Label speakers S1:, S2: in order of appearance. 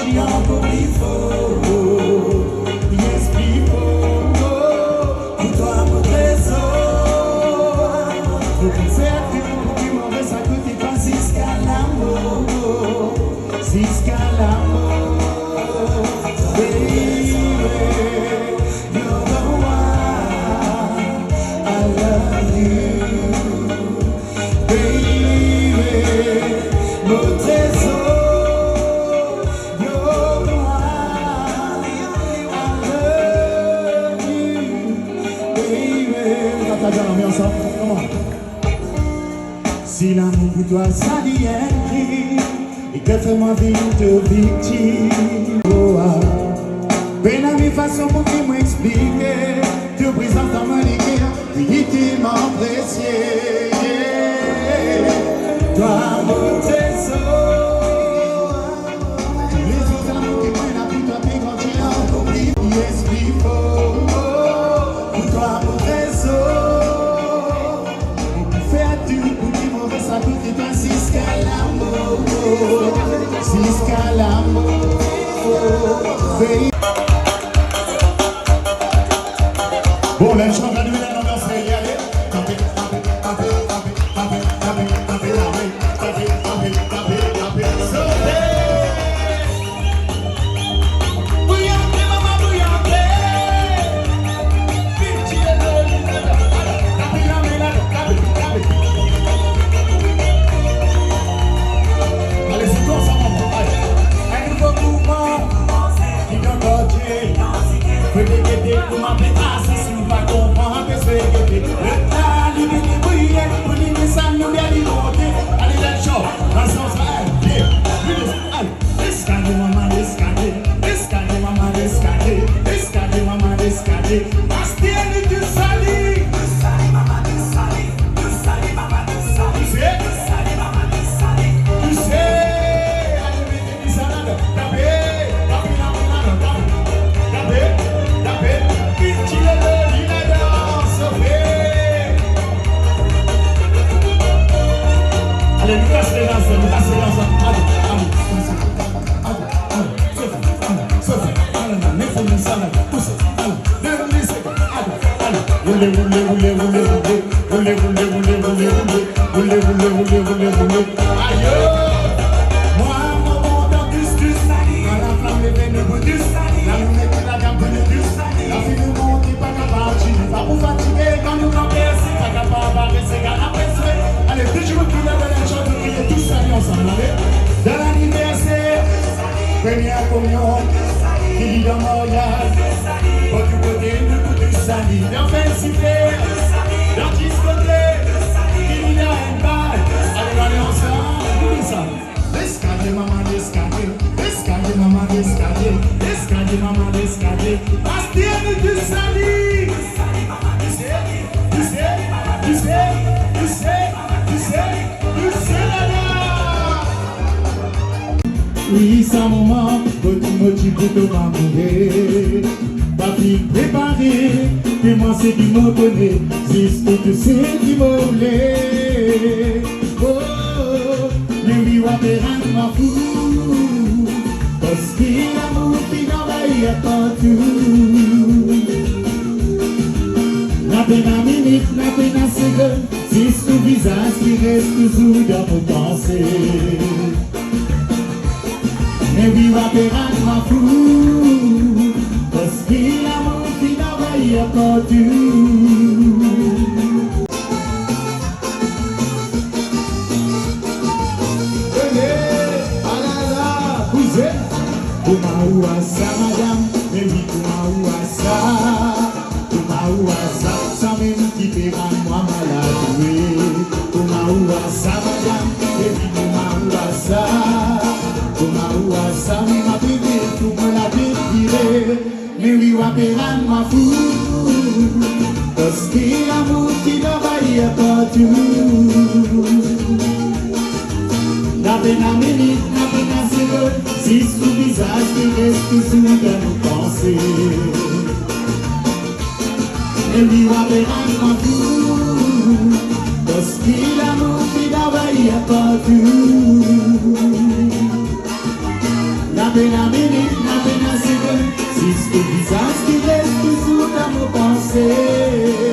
S1: grandit encore plus fort. Yes, plus fort. Pour toi, mon trésor. Faut qu'on faire pour que mon reste à côté pas jusqu'à l'amour. Jusqu'à l'amour. Baby, you're the one. I love you. Si l'amour pour toi ça dit écrit et que fais-moi vivre de victime. Oh, ah. Ben à mes façons pour qu'il m'explique te présente dans mon équipe intimement précieux. Toi mon trésor. Les autres amours qui prennent la vie, toi t'es grandi encore plus. Yes, before. Pour toi mon trésor. Ça tout est un jusqu'à l'amour, jusqu'à l'amour. Bon, là, je suis en train de mettre l'ambiance, y aller. Tapez, tapez, tapez, tapez, tapez, tapez, tapez, tapez, tapez, tapez, tapez, tapez. Bouillante, maman, bouillante. Tapez la main là, tapez, tapez. Pour m'appeler assis, si vous ne comprenez pas, c'est le temps, libéré, briller, pour les messages, nous bien libérer. Allez, let's show, let's go, allez, escalez, maman, escalez, escalez, maman, escalez, escalez, maman, escalez, astérez du sali, du sali, maman, du sali, du sali, maman, du sali, du sali, maman, du sali, du sais, allez, mettez du salade, tapez, tapez, tapez, tapez, tapez. Allez, nous cassons les lances, nous cassons les lances. Allez, allez, Sophie, allez, mettez le salade, poussez, allez, allez, allez, roulez, roulez, roulez, roulez, roulez, roulez, roulez, roulez, roulez, roulez, roulez, roulez, roulez, roulez, aïe, moi, mon monde en plus, à la flamme, les veines, le bout du sali, la lune est la gamme, le du sali, la fille nous monte, pas capable, pas pour fatiguer, quand nous campons, c'est pas capable, c'est qu'à la presse, allez, toujours plus la belle chose, de crier tous salis ensemble, allez, dans l'anniversaire, première communion, qui dit dans Montréal, au du côté, le bout du sali, dans Fensifé, dans discothèque, qui dit dans une balle, allez, ensemble, nous disons ça. Escalier, maman, escalier, escalier, maman, escalier, escalier, maman, escalier, astérez du sali, du sali, maman, du sais, du sais, du sais, du sais, du sais, du sais, là. Oui, c'est un moment, petit motif pour te m'amourer, papi préparé, et moi c'est qui me connaît, juste que tu sais qui me voulait. Mais oui, on verra ma fou, parce qu'il y a l'amour qui n'envahit partout. La peine à minute, la peine à seconde, c'est ce visage qui reste toujours dans nos pensées. Mais oui, on verra ma fou, parce qu'il y a l'amour qui n'envahit partout. Kumaouassa, madame, mais oui, Kumaouassa, Kumaouassa, ça même qui fait moi malade, Kumaouassa, madame, mais oui, Kumaouassa, Kumaouassa, mais ma bébé, tout me l'a détiré, mais oui, Wapéran m'a fou, parce qu'il y a l'amour qui n'envahit partout. La peine à minute, la peine à seconde, si sous visage qui reste toujours dans nos pensées. Et lui, on verra ma fou, parce qu'il y a l'amour qui n'envahit partout. La pena minute, na pena second. Si ce visage qui reste toujours dans nos pensées.